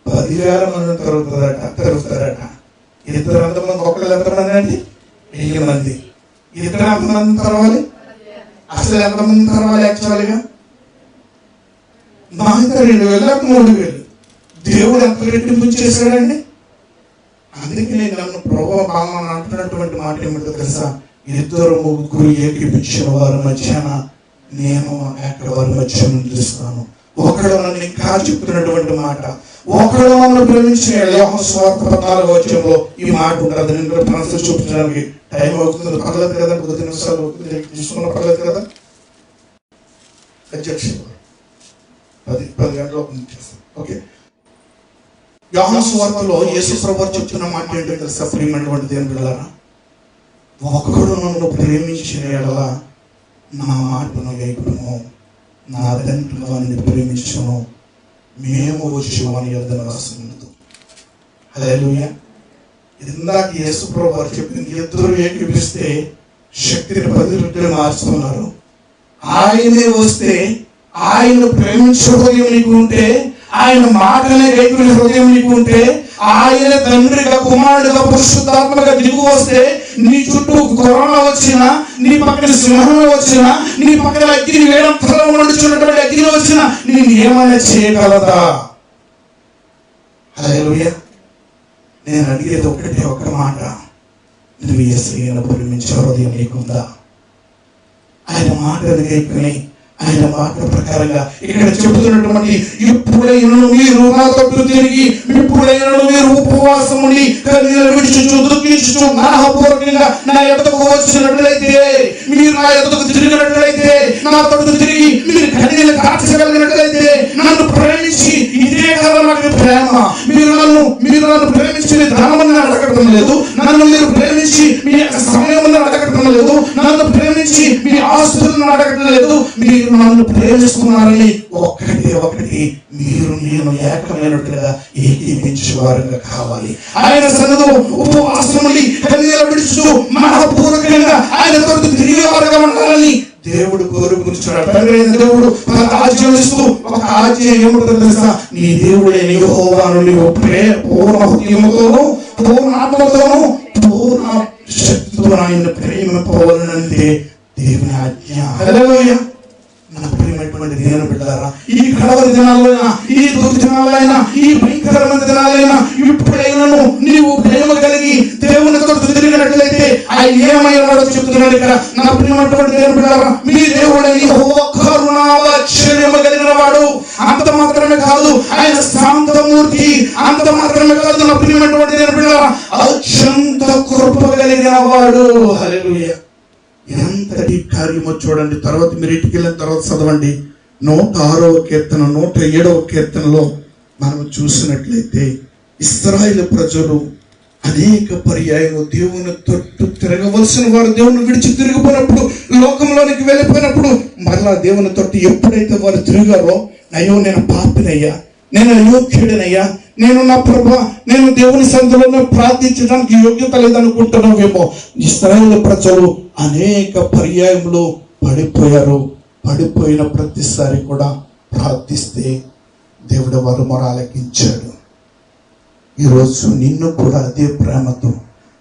A: 10,000 మందిని తిరుగుతారట. ఇద్దరు ఎంతమంది? ఒక్కళ్ళు ఎంతమంది అండి? 1000 మంది. ఇద్దరు ఎంతమంది తరవాలి? అసలు ఎంతమంది తరవాలి? యాక్చువల్గా మా 2,000 3,000. దేవుడు ఎంత రెట్టింపు చేశాడండి. అందుకే నేను నన్ను ప్రభావ భావన అంటున్నటువంటి మాట ఏమిటో తెలుసా? 2-3 ఏకీపించిన వారి మధ్యాహ్న నేను అక్కడ వారి మధ్య నిలుస్తాను. ఒకడు నన్ను ఇంకా చెప్తున్నటువంటి మాట, ఒకడు మమ్మల్ని ప్రేమించిన యోహాను సువార్త 14వ అధ్యాయంలో ఈ మాట ఉంటుంది. నేను ట్రాన్స్ఫర్ చూపించడానికి టైం అవుతుంది. పర్లేదు కదా, 10 నిమిషాలు తీసుకున్న పర్లేదు కదా. అధ్యక్షుడు 10 గంటలు ఓకే. యోహాను సువార్తలో యేసు ప్రభువు చెప్తున్న మాట ఏంటో తెలుసా? ప్రియమైనటువంటి దేవుని బిడ్డలారా, ఒకడు నన్ను ప్రేమించిన యెడల నా మాటను గైకొనును, నా తండ్రి వారిని ప్రేమించును, మేము వచ్చి వాని యొద్దకు రాసుకున్నది. హల్లెలూయా. ఇందాక యేసు ప్రభువు చెప్పింది, ఇద్దరు ఏకీపిస్తే శక్తిని 10 రెట్లు మార్చుతున్నారు. ఆయనే వస్తే, ఆయన ప్రేమించే హృదయం నీకు ఉంటే, ఆయన మాటనే గైకునే హృదయం నీకు ఉంటే, ఆయన తండ్రిగా కుమారుడిగా పరిశుద్ధాత్మగా దిగు వస్తే, నీ చుట్టూ కరోనా వచ్చినా, నీ పక్కన సింహమే వచ్చినా, నీ పక్కన అగ్ని వేడంతలో నడుచున్నటువంటి అగ్ని వచ్చినా నేను ఏమైనా చేయగలదా? హల్లెలూయా. నేను అడిగేది ఒకటే ఒక మాట, నువ్వు యేసయ్యను ప్రేమించే హృదయం నీకుందా? ఆయన మాటను గైకుని, ఆయన మాట ప్రకారంగా ఇక్కడ చెబుతున్నటువంటి ఎప్పుడైనా మీరు నా తట్టు తిరిగి, ఎప్పుడైనా మీరు ఉపవాసముని కన్నీరు విడిచుచు దుఃఖించుచు నాహపూర్వకంగా నా ఎద్దకు వచ్చినట్లయితే, మీరు నా ఎద్దకు తిరిగినట్లయితే, నా తట్టు తిరిగి మీరు కన్నీరు కార్చగలిగినట్లయితే, నన్ను ప్రేమించి, ఇదే కదా నాకు ప్రేమ. మీరు నన్ను ప్రేమించి మీ ధనమని అడగటం లేదు, నన్ను మీరు ప్రేమించి మీ సమయం అడగటం లేదు, నన్ను ప్రేమించి మీ ఆస్తులను అడగటం లేదు. మీరు నన్ను ప్రేమిస్తున్నారని ఒకటి మీరు నేను ఏకమైనట్టుగా ఏకీపించే వారుగా కావాలి. ఆయన సన్నిధిలో ఉపవాసముని కన్నీరు విడుచుచు మనఃపూర్వకంగా ఆయన తోడు తిరిగే వారుగా ఉండాలని దేవుడు కోరుకుంటున్నాడు. తండ్రి అయిన దేవుడు ఒక ఆజ్ఞ ఇస్తూ, ఒక ఆజ్ఞ ఏమిటో తెలుసా? నీ దేవుడైన యెహోవాను నీవు పూర్ణ హృదయముతోను, పూర్ణ ఆత్మతోను, పూర్ణ శక్తితో ఆయన ప్రేమింపవలనంటే దేవుని ఆజ్ఞ. హల్లెలూయా. మన ప్రియమైనటువంటి దేవుని బిడ్డలారా, ఈ కడవరి దినాలైనా, ఈ దుర్దినాలైనా, ఈ భయంకరమైన దినాలైనా, ఇప్పుడైనా నీవు ప్రేమ కలిగి దేవునితో తిరిగినట్లయితే ఆయన ఏమైనాడో చెప్తున్నాడు ఇక్కడ. నా ప్రియమైనటువంటి దేవుని బిడ్డలారా, మీ దేవుడైన యెహోవా కరుణా వాత్సల్యము కలిగిన వాడు. అంత మాత్రమే కాదు, ఆయన శాంతమూర్తి. అంత మాత్రమే కాదు, నా ప్రియమైనటువంటి దేవుని బిడ్డలారా, అత్యంత కృప కలిగిన వాడు. హల్లెలూయా. ఎంతటి కార్యమో చూడండి. తర్వాత మీరు ఇంటికి వెళ్ళిన తర్వాత చదవండి. 106వ కీర్తన, 107వ కీర్తనలో మనం చూసినట్లయితే, ఇశ్రాయేలు ప్రజలు అనేక పర్యాయము దేవుని తట్టు తిరగవలసిన వారు దేవుని విడిచి తిరిగిపోయినప్పుడు, లోకంలోనికి వెళ్ళిపోయినప్పుడు, మరలా దేవుని తట్టు ఎప్పుడైతే వారు తిరిగారో, అయ్యో నేను పాపినయ్యా, నేను అయోగ్యుడినయ్యా, నేను నా ప్రభా, నేను దేవుని సన్నిధిలో ప్రార్థించడానికి యోగ్యత లేదనుకుంటున్నావేమో. ఇశ్రాయేలు ప్రజలు అనేక పర్యాయములు పడిపోయారు. పడిపోయిన ప్రతిసారి కూడా ప్రార్థిస్తే దేవుడు వారు మొరాలకించాడు. ఈరోజు నిన్ను కూడా అదే ప్రేమతో,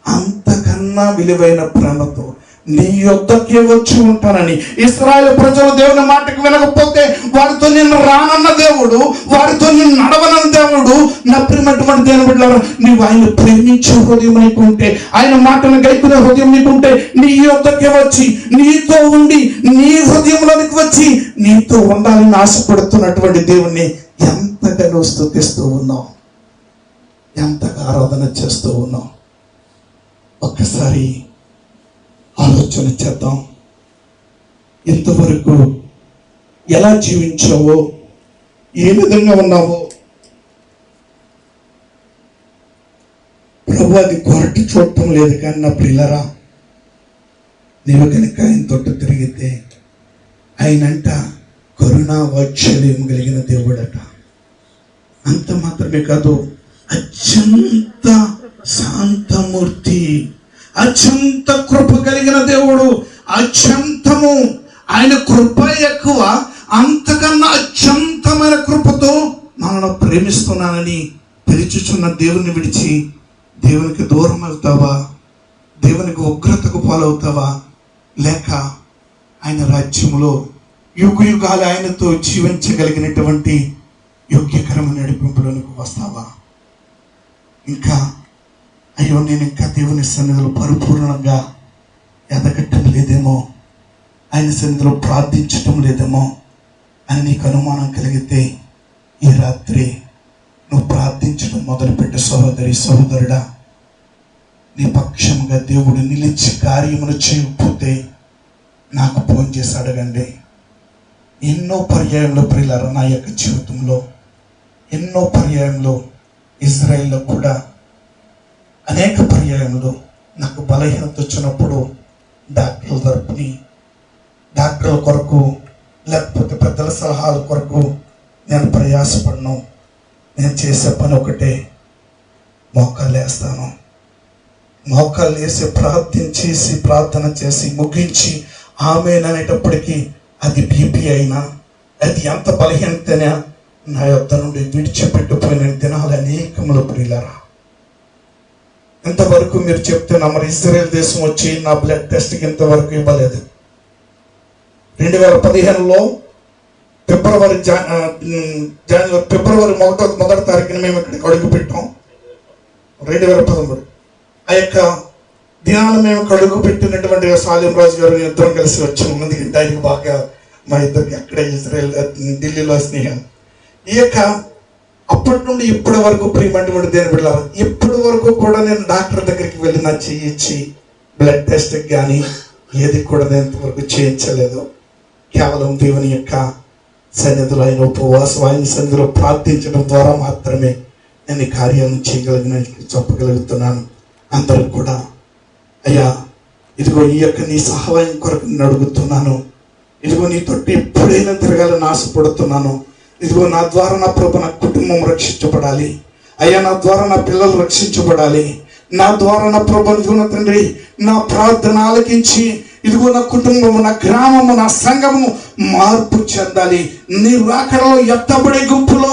A: అంతకన్నా విలువైన ప్రేమతో నీ యొద్దకే వచ్చి ఉంటానని. ఇశ్రాయేలు ప్రజలు దేవుని మాటకు వినకపోతే వారితో నిన్ను రానన్న దేవుడు, వారితో నిన్ను నడవనన్న దేవుడు. నా ప్రియమైనటువంటి దేవుని బిడ్డలారా, నీవు ఆయన ప్రేమించే హృదయం నీకుంటే, ఆయన మాటను గైకునే హృదయం నీకుంటే, నీ యొద్దకే వచ్చి, నీతో ఉండి, నీ హృదయంలోనికి వచ్చి నీతో ఉండాలని ఆశపడుతున్నటువంటి దేవుణ్ణి ఎంతగానో స్తుతిస్తూ ఉన్నావు, ఎంతగా ఆరాధన చేస్తూ ఉన్నావు. ఒక్కసారి ఆలోచన చేద్దాం. ఇంతవరకు ఎలా జీవించావో, ఏ విధంగా ఉన్నావో ప్రభు అది కొరటి చూడటం లేదు. కానీ నా ప్రియులారా, నీవు కనుక ఆయన తోట తిరిగితే ఆయనంట కరుణా వాత్సల్యం కలిగిన దేవుడట. అంత మాత్రమే కాదు, అత్యంత శాంతమూర్తి, అత్యంత కృప కలిగిన దేవుడు. అత్యంతము, ఆయన కృప ఎక్కువ. అంతకన్నా అత్యంతమైన కృపతో మనల్ని ప్రేమిస్తున్నానని పిలుచుచున్న దేవుని విడిచి దేవునికి దూరం అవుతావా? దేవునికి ఉగ్రతకు పాలవుతావా? లేక ఆయన రాజ్యములో యుగ యుగాలు ఆయనతో జీవించగలిగినటువంటి యోగ్యకరమైన నడిపింపులోనికి వస్తావా? ఇంకా అయ్యో నేను ఇంకా దేవుని సన్నిధిలో పరిపూర్ణంగా ఎదగట్టం లేదేమో, ఆయన సన్నిధిలో ప్రార్థించటం లేదేమో అని నీకు అనుమానం కలిగితే, ఈ రాత్రి నువ్వు ప్రార్థించడం మొదలుపెట్టు. సహోదరి సహోదరుడా, నీ పక్షంగా దేవుడు నిలిచి కార్యములు చేయకపోతే నాకు ఫోన్ చేసి అడగండి. ఎన్నో పర్యాయంలో ప్రియులారా, నా యొక్క జీవితంలో ఎన్నో పర్యాయంలో, ఇజ్రాయిల్లో కూడా అనేక పర్యాయంలో నాకు బలహీనత వచ్చినప్పుడు డాక్టర్ల తరపుని, డాక్టర్ల కొరకు, లేకపోతే పెద్దల సలహాల కొరకు నేను ప్రయాసపడను. నేను చేసే పని ఒకటే, మోకాలు వేస్తాను, మోకాళ్ళు వేసి ప్రార్థన చేసి ముగించి ఆమేననేటప్పటికీ అది బీపీ అయినా, అది ఎంత బలహీనతైనా నా యొద్ద నుండి విడిచిపెట్టిపోయిన దినాలు అనేకములు ప్రియులారా. ఇంతవరకు మీరు చెప్తున్నా, మరి ఇజ్రాయెల్ దేశం వచ్చి నా బ్లడ్ టెస్ట్కి ఇంతవరకు ఇవ్వలేదు. 2015లో ఫిబ్రవరి 1వ తారీఖున మేము ఇక్కడికి అడుగు పెట్టాం. 2013 ఆ యొక్క దినాలు మేము అడుగు పెట్టినటువంటి సాలిం రాజు గారు ఇద్దరం కలిసి వచ్చాము. ఎందుకంటే ఆయనకి బాగా మా ఇద్దరికి అక్కడే ఇజ్రాయెల్ ఢిల్లీలో స్నేహం. ఈ యొక్క అప్పటి నుండి ఇప్పటి వరకు ప్రియమైనటువంటి దేని బిడ్డలారా, ఇప్పటి వరకు కూడా నేను డాక్టర్ దగ్గరికి వెళ్ళి నా చేయించి బ్లడ్ టెస్ట్కి కానీ ఏది కూడా నేను ఇంతవరకు చేయించలేదు. కేవలం దేవుని యొక్క సన్నిధిలో, ఆయన ఉపవాసం, ఆయన సన్నిధిలో ప్రార్థించడం ద్వారా మాత్రమే నేను ఈ కార్యాలను చేయగలిగిన చెప్పగలుగుతున్నాను. అందరూ కూడా అయ్యా ఇదిగో ఈ యొక్క నీ సహాయం కొరకు నేను అడుగుతున్నాను. ఇదిగో నీ తోటి ఎప్పుడైనా తిరగాలని ఆశపడుతున్నాను. ఇదిగో నా ద్వారా నా ప్రభు నా కుటుంబం రక్షించబడాలి. అయ్యా నా ద్వారా నా పిల్లలు రక్షించబడాలి. నా ద్వారా నా ప్రభు ఇదిగో తండ్రి నా ప్రార్థన ఆలకించి ఇదిగో నా కుటుంబము, నా గ్రామము, నా సంఘము మార్పు చెందాలి. నీ రాకడలో ఎత్తబడే గుంపులో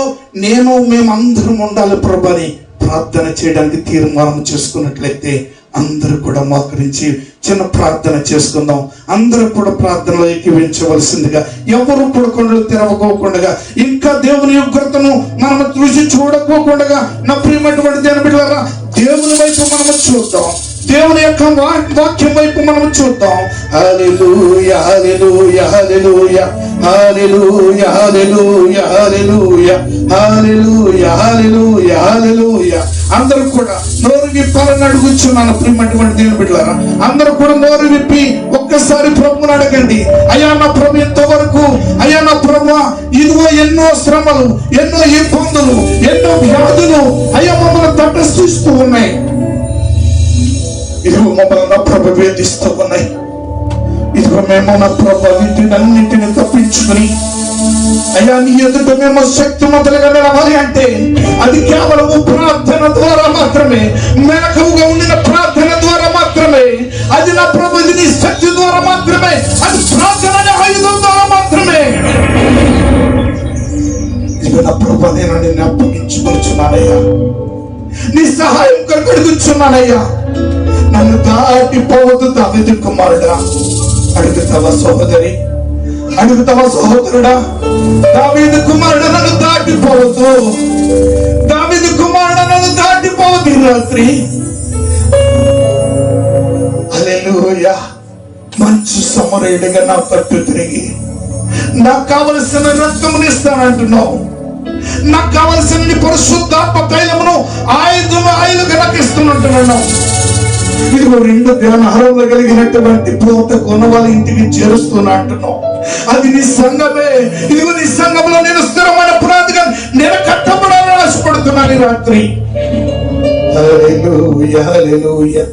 A: మేమందరం ఉండాలి ప్రభు అని ప్రార్థన చేయడానికి తీర్మానం చేసుకున్నట్లయితే అందరూ కూడా మోకరించి చిన్న ప్రార్థన చేసుకుందాం. అందరూ కూడా ప్రార్థనలో ఏకీవించవలసిందిగా, ఎవరు కూడా కొండలు తెరవకోకుండా, ఇంకా దేవుని ఉగ్రతను మనం రుచి చూడకోకుండా నా ప్రియమైనటువంటి దేవుని బిడ్డలారా, దేవుని వైపు మనము చూద్దాం. దేవుని యొక్క వాక్యం వైపు మనం చూద్దాం. హల్లెలూయా హల్లెలూయా హల్లెలూయా హల్లెలూయా హల్లెలూయా హల్లెలూయా హల్లెలూయా హల్లెలూయా హల్లెలూయా. అందరూ కూడా నోరు విప్పాలని అడుగుచున్నాను ప్రియమైనటువంటి దేవుని బిడ్డలారా. అందరూ కూడా నోరు విప్పి ఒక్కసారి ప్రభువుని అడగండి. అయ్యా నా ప్రభు ఇంతవరకు, అయ్యా నా ప్రభు ఇదిగో ఎన్నో శ్రమలు, ఎన్నో ఇబ్బందులు, ఎన్నో వ్యాధులు అయ్యా మమ్మల్ని తటస్థిస్తూ ఉన్నాయి. ఇదిగో మమ్మల్ని నా ప్రభు వేధిస్తూ ఉన్నాయి. ఇదిగో మేము నా ప్రభు వీటినన్నింటిని తప్పించుకుని అయ్యా నీ ఎదుట మేము శక్తిమంతులుగా నిలవాలి అంటే అది కేవలం ప్రార్థన ద్వారా మాత్రమే, మెలకువగా ఉండిన ప్రార్థన ద్వారా మాత్రమే, అది నా ప్రభు నీ శక్తి ద్వారా మాత్రమే, అది ప్రార్థన ఆయుధం ద్వారా మాత్రమే. ఇదిగో నా ప్రభు నేను నిన్ను అప్పగించుకొనిచున్నానయ్యా, నీ సహాయం కొరకు అడుగుచున్నానయ్యా. నన్ను దాటిపోవద్దు దావీదు కుమారుడా. అడుగుతావా సహోదరి, అడుగుతావా సహోదరుడా? దావీదు కుమారుడు నన్ను దాటిపోవద్దు, దావీదు కుమారుడు నన్ను దాటిపోవద్దు ఈ రాత్రి. హల్లెలూయా. మంచి సమరయుడిగా నా పట్టు తిరిగి నాకు కావలసిన రక్తమును ఇస్తానంటున్నావు. నాకు కావలసిన పరిశుద్ధాత్మ తైలమును ఆయుధంగా నాకు ఇస్తున్నట్టున్నాను. ఇదిగో 2 దినాహారంలో కలిగినటువంటి పోత కొన వాళ్ళ ఇంటికి చేరుస్తున్నా అంటున్నావు. అది నీ సంఘమే. ఇదిగో నీ సంఘంలో నేను స్థిరమైన పునాదిగా నేను కట్టబడాలని ఆశపడుతున్నాను ఈ రాత్రి. హల్లెలూయా హల్లెలూయా.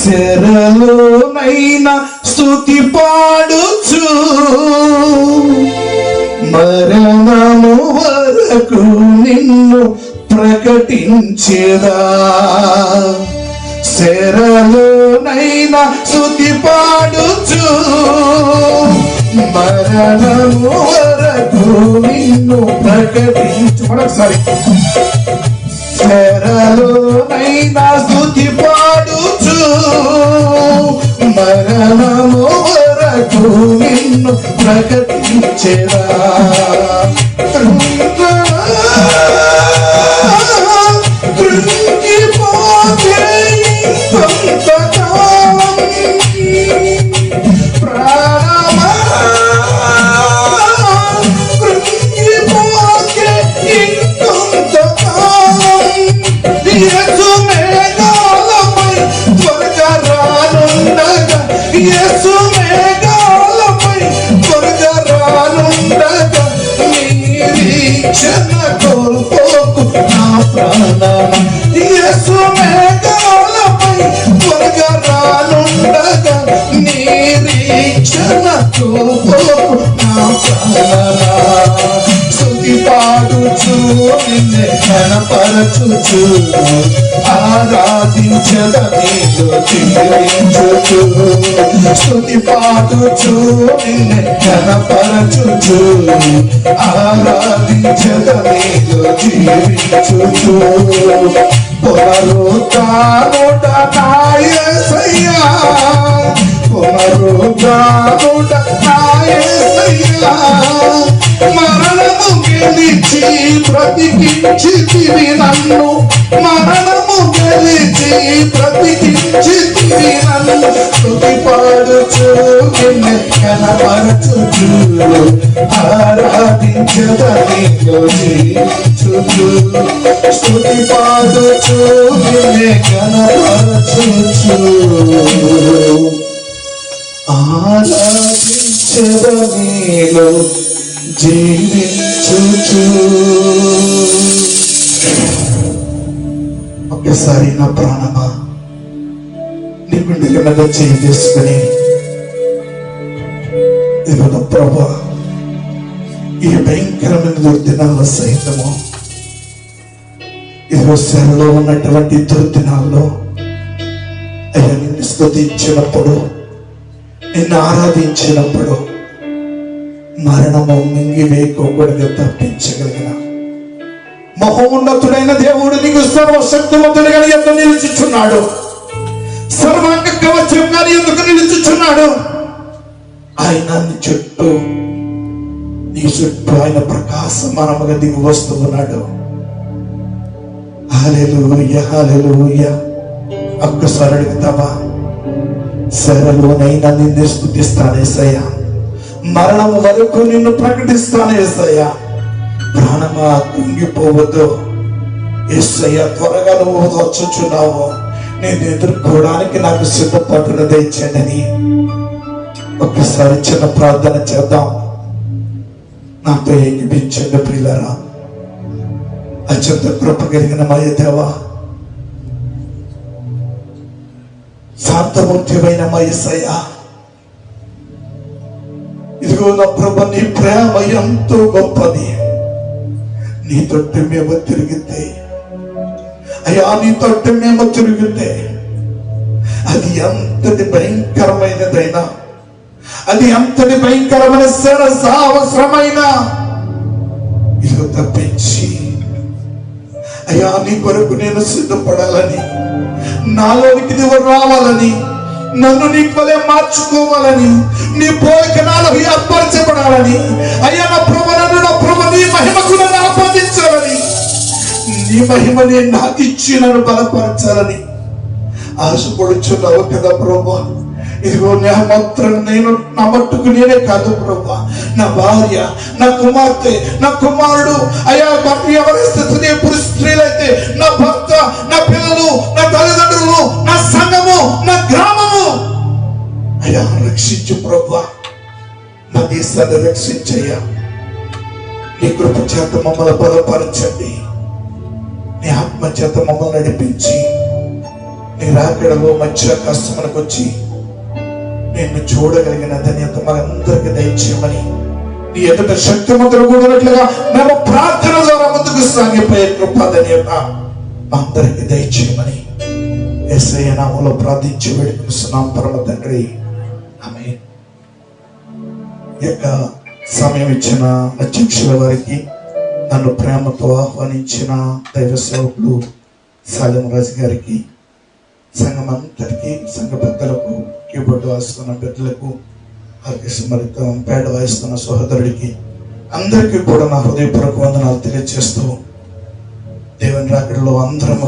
A: శరలోనైనా స్తుతి పాడుచు మరణము వరకు నిన్ను ప్రకటించేదా. శరలోనైనా స్తుతి పాడుచు మరణము వరకు నిన్ను ప్రకటించు. మరొకసారి. శరలోనైనా స్తుతి పాడుచు మరణము వరకు నిన్ను ప్రకటించేదా. స్తుతి పాడుచు నిన్నే ఘనపరచుచు ఆరాధించదనిలో జీవించుచు స్తుతి పాడుచు నిన్ను ఘనపరచుచు ఆరాధించదనిలో జీవించుచు పునరుద్ధానుడ నా యేసయ్యా పునరుద్ధానుడ నా యేసయ్యా మరణము గెలిచి బ్రతికించితివి నన్ను మరణము గెలిచి బ్రతికించితివి నన్ను స్తుతి పాడుచు నిన్ను ఘనపరచుచు ఆరాధించదనిలో జీవించుచు స్తుతి పాడుచు నిన్ను ఘనపరచుచు ఆరాధించదనిలో జీవించుచు. ఒక్కసారి నా ప్రాణమా నీ గుండెల మీద చేయి చేసుకుని ఇదిగో ప్రభా ఈ భయంకరమైన దుర్దినాల్లో సహితము ఇదిగో శరలో ఉన్నటువంటి దుర్దినాల్లో అయ్యా నిన్ను స్తుతించినప్పుడు నిన్ను ఆరాధించినప్పుడు మరణము మింగివేయకూడదు తప్పించగలిగిన మహోన్నతుడైన దేవుడు నీకు సర్వశక్తిమంతుడిగా ఎందుకు నిలుచుచున్నాడు, సర్వాంగ కవచంగా ఎందుకు నిలుచుచున్నాడు. ఆయన నీ చుట్టూ ఆయన ప్రకాశమానముగా దిగి వస్తూ ఉన్నాడు. హల్లెలూయా హల్లెలూయా. ఒక్కసారి అడుగుతావా, శరలోనైనా నిన్ను స్తుతిస్తాను యేసయ్యా, మరణం వరకు నిన్ను ప్రకటిస్తాను యేసయ్యా. ప్రాణమా కుంగిపోవద్దు యేసయ్యా, త్వరగా నువ్వు వచ్చుచున్నావు, నేను ఎదుర్కోవడానికి నాకు సిద్ధపడుతున్న దయచేయండి. ఒక్కసారి చిన్న ప్రార్థన చేద్దాం. నాతో ఏకీపించండి ప్రియులారా. అత్యంత కృప కలిగిన మా దేవా, శాంతమూర్తివైన మా యేసయ్యా, ఇదిగో నా ప్రభు నీ ప్రేమ ఎంతో గొప్పది. నీ తొట్టి మేము తిరిగితే అయ్యా, నీ తొట్టి మేము తిరిగితే అది ఎంతటి భయంకరమైనదైనా, అది ఎంతటి భయంకరమైన అవసరమైన ఇదిగో తప్పించి అయ్యా నీ కొరకు నేను సిద్ధపడాలని, నాలోనికి నువ్వు రావాలని, నన్ను నీ వలె మార్చుకోవాలని, నీ పోలిక నాలో ఏర్పరచబడాలని, అయ్యా నా ప్రభు నన్ను నా ప్రభు నీ మహిమకు నన్ను ఆపాదించాలని, నీ మహిమని నాకు ఇచ్చి నన్ను బలపరచాలని ఆశపడుచున్నావు కదా ప్రభు. ఇదిగో నా మాత్రం నేను నా మట్టుకు నేనే కాదు ప్రభు, నా భార్య, నా కుమార్తె, నా కుమారుడు, అయ్యా భర్త ఎవరైతే పురుష స్త్రీలైతే నా భర్త, నా పిల్లలు, నా తల్లిదండ్రులు, నా సంఘము, నా గ్రామము అయ్యా రక్షించు ప్రభు. నా దేశాన్ని రక్షించయ్యా. నీ కృప చేత మమ్మల్ని బలపరచండి, నీ ఆత్మ చేత మమ్మల్ని నడిపించి, నీ రాకడలో మధ్య కష్టములకు వచ్చి నిన్ను చూడగలిగిన ధన్యత మనందరికీ దయచేయమని, నీ ఎదుట శక్తిమంతులు కూడినట్లుగా మేము ప్రార్థన ద్వారా ముందుకు సాగిపోయే కృప ధన్యత అందరికీ దయచేయమని యేసయ్య నామములో ప్రార్థించి వేడుకుంటున్నాం పరమ తండ్రి, ఆమేన్. ఈ యొక్క సమయం ఇచ్చిన అధ్యక్షుల వారికి, నన్ను ప్రేమతో ఆహ్వానించిన దైవ సేవకులు సాలెం రాజు గారికి, సంఘం అంతటికి, సంఘ పెద్దలకు, కీబోర్డు వాయిస్తున్న పెద్దలకు, ఆర్కెస్ట్రా పేడ వాయిస్తున్న సహోదరుడికి అందరికీ కూడా నా హృదయపూర్వక వందనాలు తెలియజేస్తూ దేవుని రాకడలో అందరం